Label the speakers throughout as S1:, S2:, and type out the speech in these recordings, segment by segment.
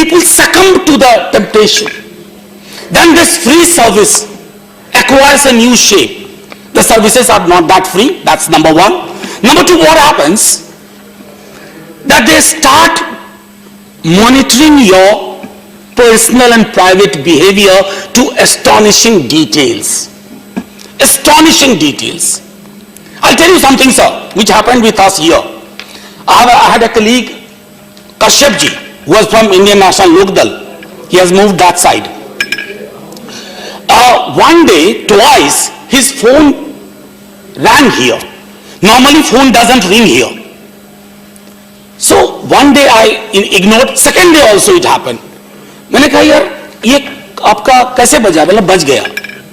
S1: people succumb to the temptation. Then this free service acquires a new shape. The services are not that free, that's number one. Number two, what happens? That they start monitoring your personal and private behavior to astonishing details. Astonishing details. I'll tell you something, sir, which happened with us here. I had a colleague, Kashyapji, who was from Indian National Lokdal. He has moved that side. One day, twice, his phone rang here. Normally, phone doesn't ring here. So, one day I ignored, second day also it happened. मैंने कहा यार ये आपका कैसे बजा? मतलब बज गया.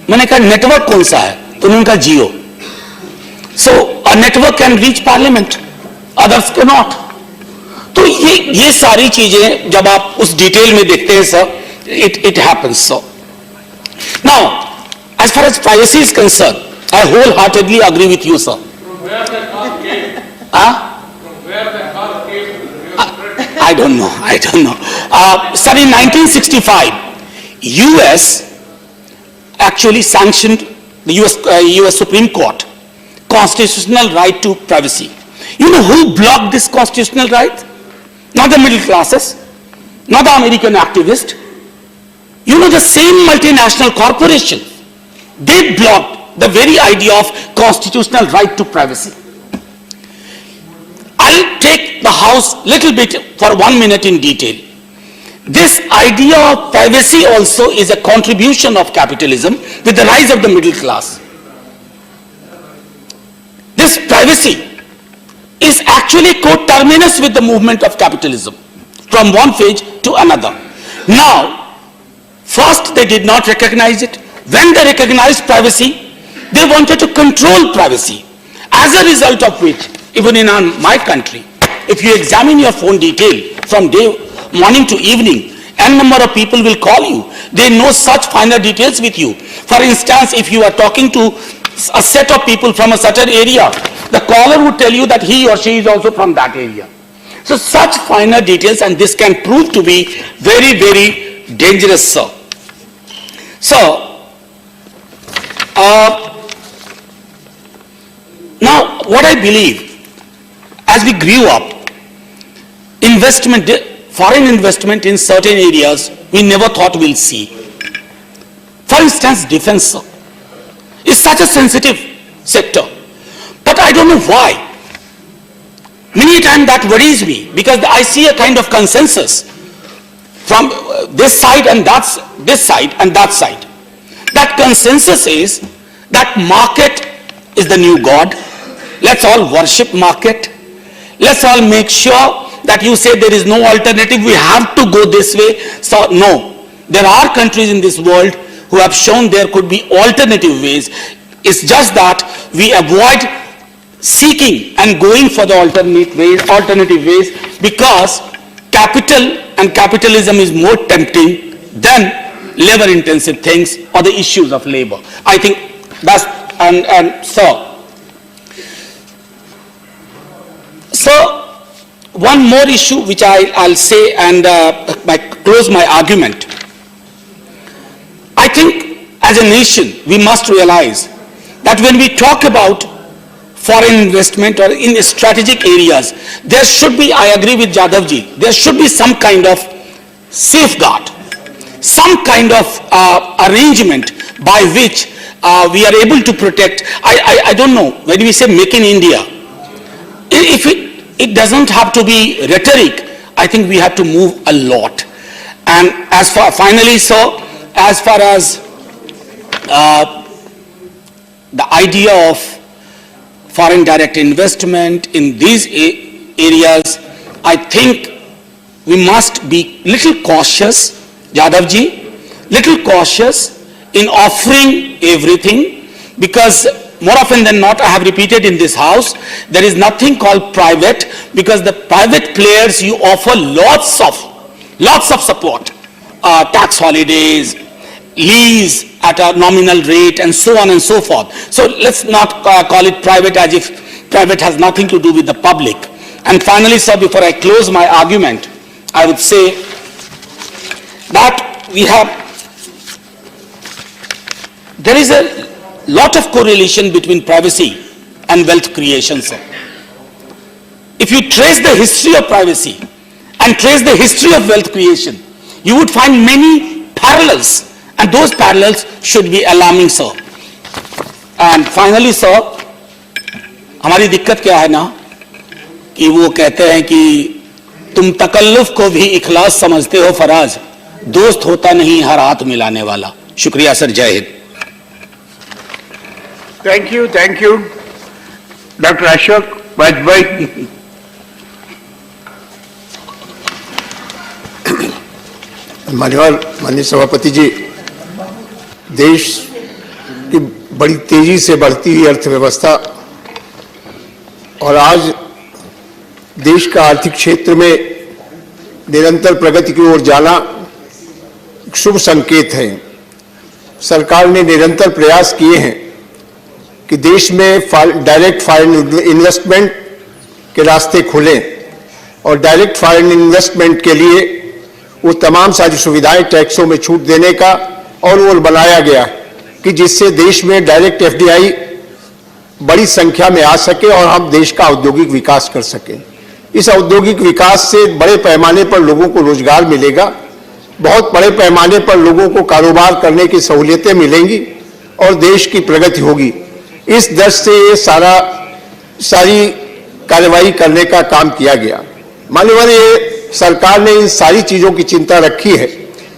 S1: मैंने कहा नेटवर्क कौन सा है? तो उन्होंने कहा जियो. So, a network can reach parliament, others cannot. तो ये सारी चीजें जब आप उस डिटेल में देखते हैं sir, it happens, sir. Now, as far as privacy is concerned, I wholeheartedly agree with you, sir.
S2: From where the car came? From where the car came?
S1: I don't know. Sir, in 1965, US actually sanctioned the US Supreme Court constitutional right to privacy. You know who blocked this constitutional right? Not the middle classes, not the American activists. You know, the same multinational corporation, they blocked the very idea of constitutional right to privacy. I'll take the House little bit for 1 minute in detail. This idea of privacy also is a contribution of capitalism with the rise of the middle class. This privacy is actually coterminous with the movement of capitalism from one phase to another. Now, first they did not recognize it. When they recognized privacy, they wanted to control privacy. As a result of which, even in my country, if you examine your phone detail from morning to evening, n number of people will call you. They know such finer details with you. For instance, if you are talking to a set of people from a certain area, the caller would tell you that he or she is also from that area. So such finer details, and this can prove to be very, very dangerous, sir. So, now what I believe, as we grew up, foreign investment in certain areas we never thought we'll see. For instance, defense, sir, is such a sensitive sector. But I don't know why. Many times that worries me, because I see a kind of consensus from this side and this side and that side. That consensus is that market is the new God. Let's all worship market. Let's all make sure that you say there is no alternative, we have to go this way. So no, there are countries in this world who have shown there could be alternative ways. It's just that we avoid seeking and going for the alternative ways because capital and capitalism is more tempting than labor intensive things or the issues of labor. I think that's, and so one more issue which I'll say and close my argument. I think as a nation we must realize that when we talk about foreign investment or in strategic areas, there should be, I agree with Jadavji, there should be some kind of safeguard, some kind of arrangement by which we are able to protect. I don't know, when we say make in India, if it doesn't have to be rhetoric, I think we have to move a lot. And as far, finally, so as far as the idea of foreign direct investment in these areas, I think we must be little cautious, Jadavji, little cautious in offering everything, because more often than not, I have repeated in this house, there is nothing called private, because the private players, you offer lots of support, tax holidays, lease at a nominal rate, and so on and so forth. So let's not call it private as if private has nothing to do with the public. And finally, sir, before I close my argument, I would say that there is a lot of correlation between privacy and wealth creation, sir. If you trace the history of privacy and trace the history of wealth creation, you would find many parallels, and those parallels should be alarming, sir. And finally, sir, हमारी दिक्कत क्या है ना कि वो कहते हैं कि तुम तकल्लुफ को भी इखलास समझते हो फराज, दोस्त होता नहीं हर हाथ मिलाने वाला। शुक्रिया सर, जय Hind.
S3: Thank you doctor Ashok Vajpayee. माननीय सभापति जी, देश की बड़ी तेजी से बढ़ती हुई अर्थव्यवस्था और आज देश का आर्थिक क्षेत्र में निरंतर प्रगति की ओर जाना एक शुभ संकेत है। सरकार ने निरंतर प्रयास किए हैं कि देश में डायरेक्ट फॉरेन इन्वेस्टमेंट के रास्ते खुलें और डायरेक्ट फॉरेन इन्वेस्टमेंट के लिए वो तमाम सारी सुविधाएं टैक्सों में छूट देने का और वो बनाया गया कि जिससे देश में डायरेक्ट एफडीआई बड़ी संख्या में आ सके और हम देश का औद्योगिक विकास कर सकें। इस औद्योगिक विकास से बड़े पैमाने पर लोगों को रोजगार मिलेगा, बहुत बड़े पैमाने पर लोगों को कारोबार करने की सहूलियतें मिलेंगी और देश की प्रगति होगी। इस दृष्टि से ये सारी कार्रवाई करने का काम किया गया। मान्यवर, ये सरकार ने इन सारी चीजों की चिंता रखी है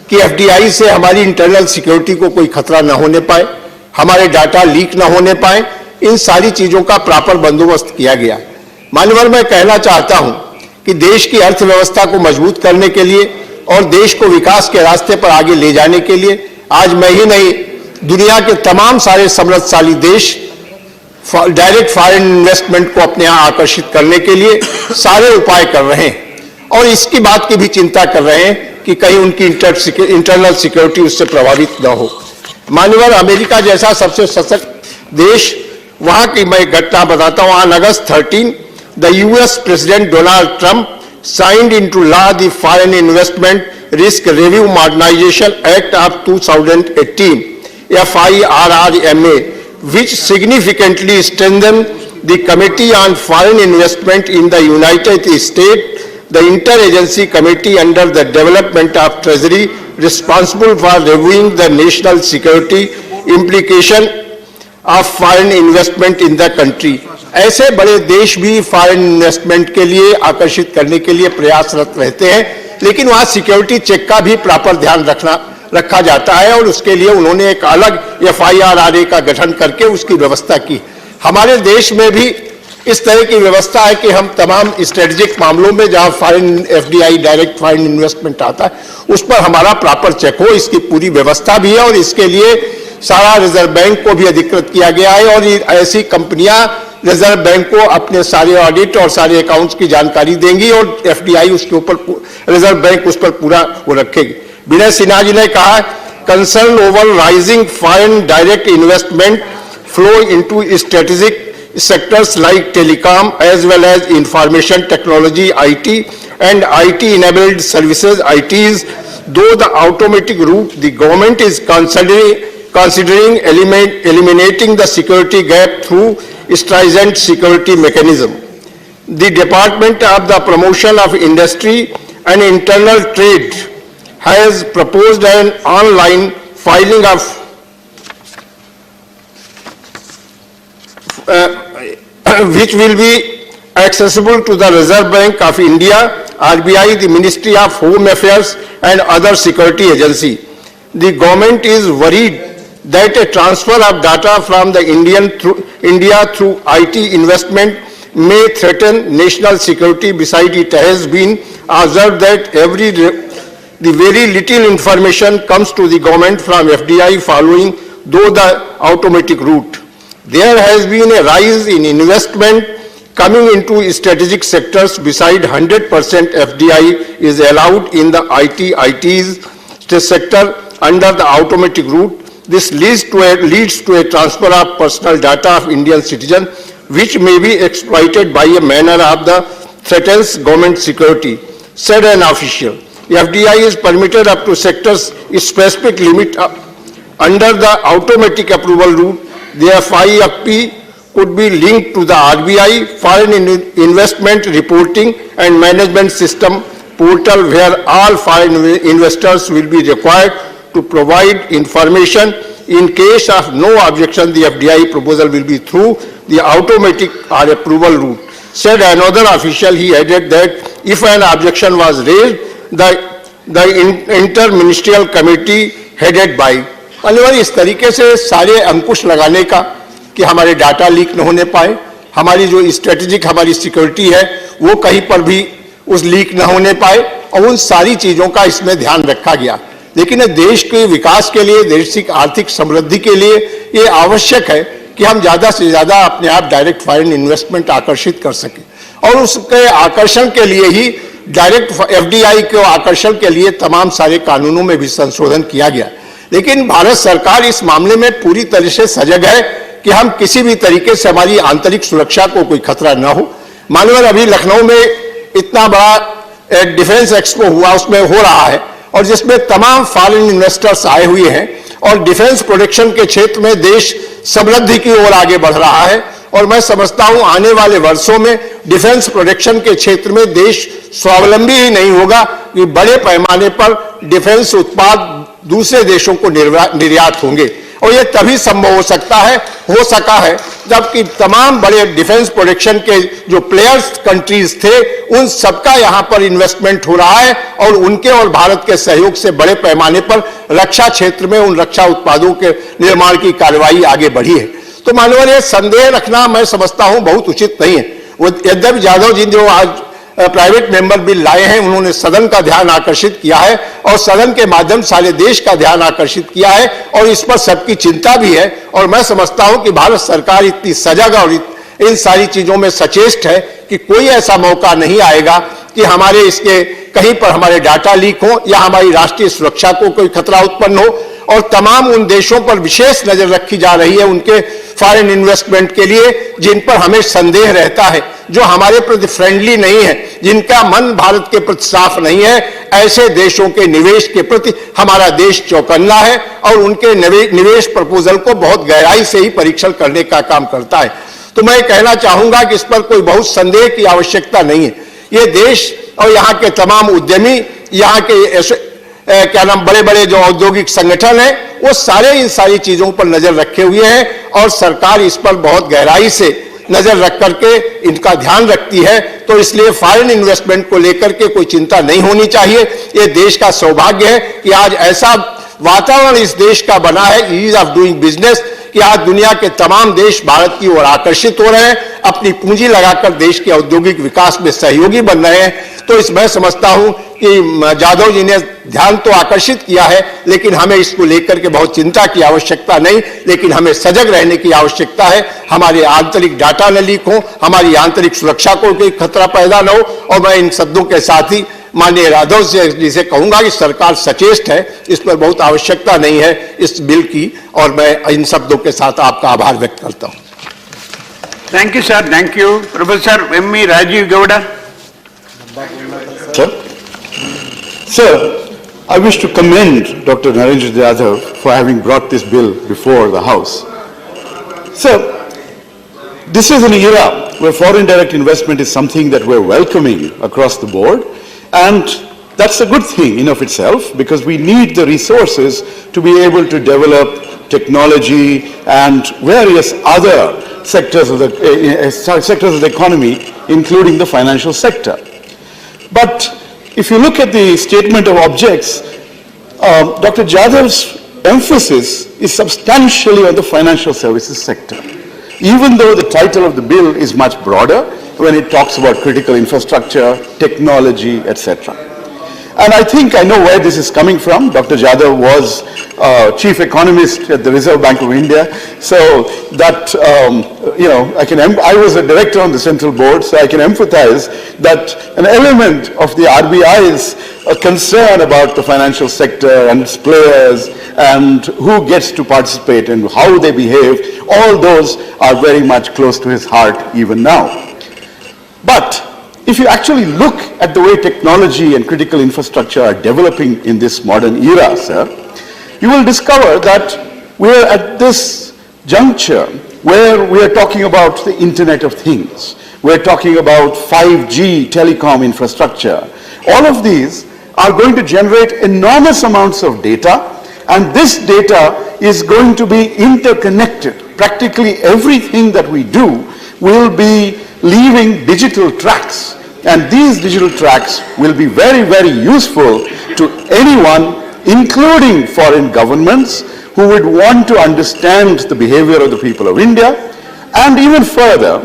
S3: कि एफडीआई से हमारी इंटरनल सिक्योरिटी को कोई खतरा न होने पाए, हमारे डाटा लीक न होने पाए। इन सारी चीजों का प्रॉपर बंदोबस्त किया गया। मान्यवर, मैं कहना चाहता हूं कि देश की अर्थव्यवस्था को मजबूत करने के लिए और देश को विकास के रास्ते पर आगे ले जाने के लिए आज मैं ही नहीं, दुनिया के तमाम सारे समृद्धशाली देश डायरेक्ट फॉरेन इन्वेस्टमेंट को अपने यहां आकर्षित करने के लिए सारे उपाय कर रहे हैं और इसकी बात की भी चिंता कर रहे हैं कि कहीं उनकी इंटरनल सिक्योरिटी उससे प्रभावित न हो। मान्यवर, अमेरिका जैसा सबसे सशक्त देश, वहां की मैं घटना बताता हूं। On August 13 the US president Donald Trump signed into law the foreign investment risk review modernization act of 2018 FIRRMA, which significantly strengthened the Committee on Foreign Investment in the United States, the interagency committee under the Development of Treasury responsible for reviewing the national security implication of foreign investment in the country. ऐसे बड़े देश भी foreign investment के लिए आकर्षित करने के लिए प्रयासरत रहते हैं, लेकिन वहां सिक्योरिटी चेक का भी प्रॉपर ध्यान रखा जाता है और उसके लिए उन्होंने एक अलग FIRRA का गठन करके उसकी व्यवस्था की। हमारे देश में भी इस तरह की व्यवस्था है कि हम तमाम स्ट्रेटेजिक मामलों में जहां foreign FDI direct foreign investment आता है उस पर हमारा प्रॉपर चेक हो, इसकी पूरी व्यवस्था भी है और इसके लिए सारा रिजर्व बैंक को भी अधिकृत किया गया है और ऐसी कंपनियां रिजर्व बैंक को अपने सारे ऑडिट और सारे अकाउंट्स की जानकारी देंगी और एफडीआई उसके ऊपर, रिजर्व बैंक उस पर पूरा वो रखेगी। विनय सिन्हा जी ने कहा, concern over rising foreign direct investment flow into strategic sectors like telecom as well as information technology IT and IT enabled services ITs, though the automatic route the government is considering eliminating the security gap through stringent security mechanism. The Department of the Promotion of Industry and Internal Trade has proposed an online filing of which will be accessible to the Reserve Bank of India, RBI, the Ministry of Home Affairs and other security agency. The government is worried that a transfer of data from the India through IT investment may threaten national security. Besides, it has been observed that the very little information comes to the government from FDI following though the automatic route. There has been a rise in investment coming into strategic sectors. Beside 100% FDI is allowed in the ITs sector under the automatic route. This leads to a transfer of personal data of Indian citizens, which may be exploited by a manner of the threatens government security, said an official. FDI is permitted up to sectors specific limit under the automatic approval route. The FIFP could be linked to the RBI Foreign Investment Reporting and Management System portal, where all foreign investors will be required to provide information. In case of no objection, the FDI proposal will be through the automatic or approval route. Said another official, he added that if an objection was raised, the inter-ministerial committee headed by, माननीय इस तरीके से सारे अंकुश लगाने का कि हमारे data leak न होने पाए, हमारी जो स्ट्रेटेजिक हमारी सिक्योरिटी है वो कहीं पर भी उस लीक न होने पाए, और उन सारी चीजों का इसमें ध्यान रखा गया। लेकिन देश के विकास के लिए, देश की आर्थिक समृद्धि के लिए ये आवश्यक है कि हम ज्यादा से ज्यादा अपने आप डायरेक्ट फॉरेन इन्वेस्टमेंट आकर्षित कर सकें, और उसके आकर्षण के लिए ही डायरेक्ट एफडीआई के आकर्षण के लिए तमाम सारे कानूनों में भी संशोधन किया गया। लेकिन भारत सरकार इस मामले में पूरी तरह से सजग है कि हम किसी भी तरीके से हमारी आंतरिक सुरक्षा को कोई खतरा न हो। माननीय अभी लखनऊ में इतना बड़ा डिफेंस एक्सपो हुआ, उसमें हो रहा है, और जिसमें तमाम फॉरेन इन्वेस्टर्स आए हुए हैं, और डिफेंस प्रोडक्शन के क्षेत्र में देश समृद्धि की ओर आगे बढ़ रहा है। और मैं समझता हूं आने वाले वर्षों में डिफेंस प्रोडक्शन के क्षेत्र में देश स्वावलंबी ही नहीं होगा, कि बड़े पैमाने पर डिफेंस उत्पाद दूसरे देशों को निर्यात होंगे, और यह तभी संभव हो सका है जबकि तमाम बड़े डिफेंस प्रोडक्शन के जो प्लेयर्स कंट्रीज थे, उन सबका यहां पर इन्वेस्टमेंट हो रहा है, और उनके और भारत के सहयोग से बड़े पैमाने पर रक्षा क्षेत्र में उन रक्षा उत्पादों के निर्माण की कार्रवाई आगे बढ़ी है। तो माननीय संदेह रखना मैं समझता हूं बहुत उचित नहीं है। वो यद्यपि यादव जी जो आज प्राइवेट मेंबर बिल लाए हैं, उन्होंने सदन का ध्यान आकर्षित किया है, और सदन के माध्यम सारे देश का ध्यान आकर्षित किया है, और इस पर सबकी चिंता भी है। और मैं समझता हूं कि भारत सरकार इतनी सजग और इन सारी चीजों में सचेष्ट है कि कोई ऐसा मौका नहीं आएगा कि हमारे इसके कहीं पर हमारे डाटा लीक हो या हमारी राष्ट्रीय सुरक्षा को कोई खतरा उत्पन्न हो। और तमाम उन देशों पर विशेष नजर रखी जा रही है उनके फॉरेन इन्वेस्टमेंट के लिए, जिन पर हमें संदेह रहता है, जो हमारे प्रति फ्रेंडली नहीं है, जिनका मन भारत के प्रति साफ नहीं है, ऐसे देशों के निवेश के प्रति हमारा देश चौकन्ना है, और उनके निवेश प्रपोजल को बहुत गहराई से ही परीक्षण करने का काम करता है। तो मैं कहना चाहूंगा कि इस पर कोई बहुत संदेह की आवश्यकता नहीं है। ये देश और यहाँ के तमाम उद्यमी, यहाँ के क्या नाम बड़े बड़े जो औद्योगिक संगठन है, वो सारे इन सारी चीजों पर नजर रखे हुए हैं, और सरकार इस पर बहुत गहराई से नजर रख करके इनका ध्यान रखती है। तो इसलिए फॉरेन इन्वेस्टमेंट को लेकर के कोई चिंता नहीं होनी चाहिए। ये देश का सौभाग्य है कि आज ऐसा वातावरण इस देश का बना है, ईज ऑफ डूइंग बिजनेस, कि आज दुनिया के तमाम देश भारत की ओर आकर्षित हो रहे हैं, अपनी पूंजी लगाकर देश के औद्योगिक विकास में सहयोगी बन रहे हैं। तो इस मैं समझता हूं कि जाधव जी ने ध्यान तो आकर्षित किया है, लेकिन हमें इसको लेकर के बहुत चिंता की आवश्यकता नहीं, लेकिन हमें सजग रहने की आवश्यकता है। हमारे आंतरिक डाटा न लीक हो, हमारी आंतरिक सुरक्षा को कोई खतरा पैदा न हो। और मैं इन शब्दों के साथ ही माननीय राघव जी से कहूंगा कि सरकार सचेष्ट है, इस पर बहुत आवश्यकता नहीं है इस बिल की, और मैं इन शब्दों के साथ आपका आभार व्यक्त करता हूं।
S4: Thank you sir, thank you. Professor M E. Rajiv Gowda.
S5: Sir, I wish to commend Dr. Narendra Yadav for having brought this bill before the House. Sir, this is an era where foreign direct investment is something that we're welcoming across the board, and that's a good thing in of itself, because we need the resources to be able to develop technology and various other sectors of the economy, including the financial sector. But if you look at the statement of objects, Dr. Jadav's emphasis is substantially on the financial services sector, even though the title of the bill is much broader when it talks about critical infrastructure, technology, etc. And I think I know where this is coming from. Dr. Jadav was chief economist at the Reserve Bank of India, so that I was a director on the central board, so I can empathize that an element of the RBI's concern about the financial sector and its players and who gets to participate and how they behave, all those are very much close to his heart even now. But if you actually look at the way technology and critical infrastructure are developing in this modern era, sir, you will discover that we are at this juncture where we are talking about the Internet of Things. We're talking about 5G telecom infrastructure. All of these are going to generate enormous amounts of data, and this data is going to be interconnected. Practically everything that we do will be leaving digital tracks, and these digital tracks will be very, very useful to anyone, including foreign governments, who would want to understand the behavior of the people of India, and even further,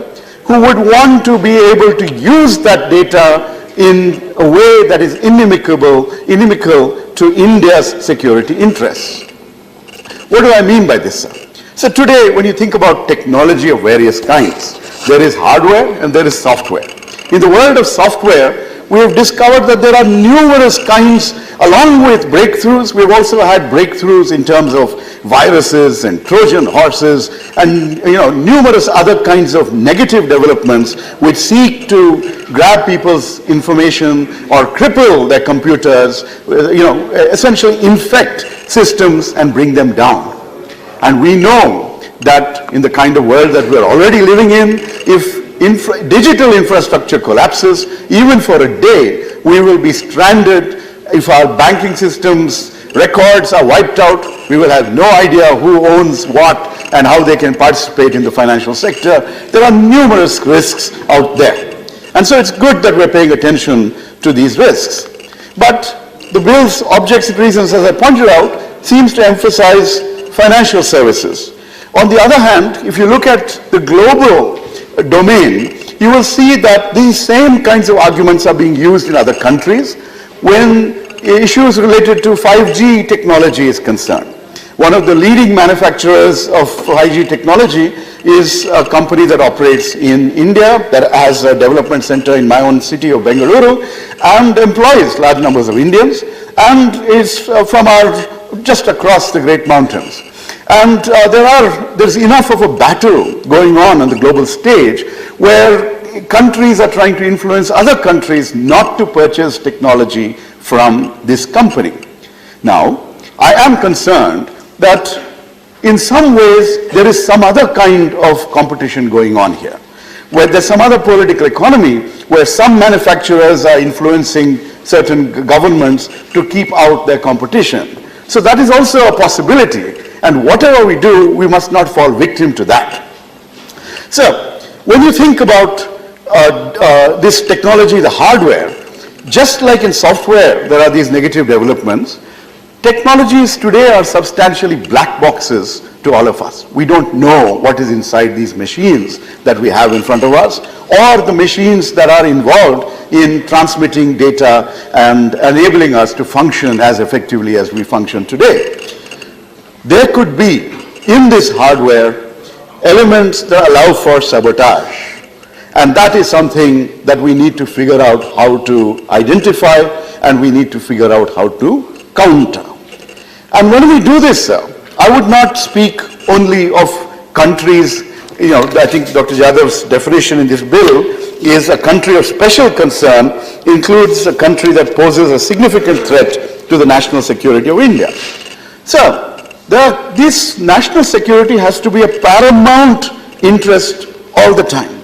S5: who would want to be able to use that data in a way that is inimical to India's security interests. What do I mean by this, sir? So today, when you think about technology of various kinds, there is hardware and there is software. In the world of software, we have discovered that there are numerous kinds, along with breakthroughs. We've also had breakthroughs in terms of viruses and Trojan horses and numerous other kinds of negative developments which seek to grab people's information or cripple their computers, essentially infect systems and bring them down. And we know that in the kind of world that we're already living in, if digital infrastructure collapses, even for a day, we will be stranded. If our banking systems records are wiped out, we will have no idea who owns what and how they can participate in the financial sector. There are numerous risks out there. And so it's good that we're paying attention to these risks. But the bill's objects and reasons, as I pointed out, seems to emphasize financial services. On the other hand, if you look at the global domain, you will see that these same kinds of arguments are being used in other countries when issues related to 5G technology is concerned. One of the leading manufacturers of 5G technology is a company that operates in India, that has a development center in my own city of Bengaluru, and employs large numbers of Indians, and is from just across the Great Mountains. And there's enough of a battle going on the global stage where countries are trying to influence other countries not to purchase technology from this company. Now, I am concerned that in some ways there is some other kind of competition going on here, where there's some other political economy where some manufacturers are influencing certain governments to keep out their competition. So that is also a possibility. And whatever we do, we must not fall victim to that. So, when you think about this technology, the hardware, just like in software, there are these negative developments. Technologies today are substantially black boxes to all of us. We don't know what is inside these machines that we have in front of us, or the machines that are involved in transmitting data and enabling us to function as effectively as we function today. There could be, in this hardware, elements that allow for sabotage. And that is something that we need to figure out how to identify, and we need to figure out how to counter. And when we do this, sir, I would not speak only of countries. I think Dr. Jadav's definition in this bill is a country of special concern, includes a country that poses a significant threat to the national security of India. So, this national security has to be a paramount interest all the time.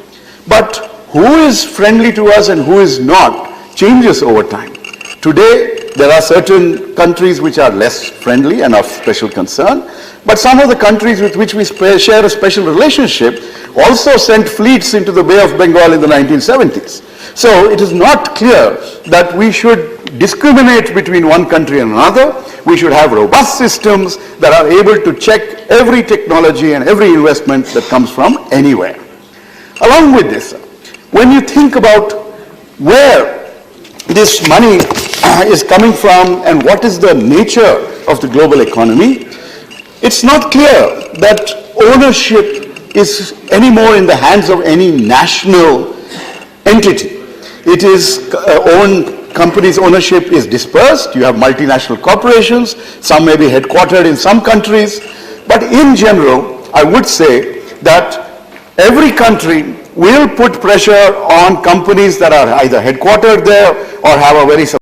S5: But who is friendly to us and who is not changes over time. Today, there are certain countries which are less friendly and of special concern, but some of the countries with which we share a special relationship also sent fleets into the Bay of Bengal in the 1970s. So it is not clear that we should discriminate between one country and another. We should have robust systems that are able to check every technology and every investment that comes from anywhere. Along with this, when you think about where this money is coming from and what is the nature of the global economy, it's not clear that ownership is anymore in the hands of any national entity. It is companies' ownership is dispersed. You have multinational corporations. Some may be headquartered in some countries. But in general, I would say that every country will put pressure on companies that are either headquartered there or have a very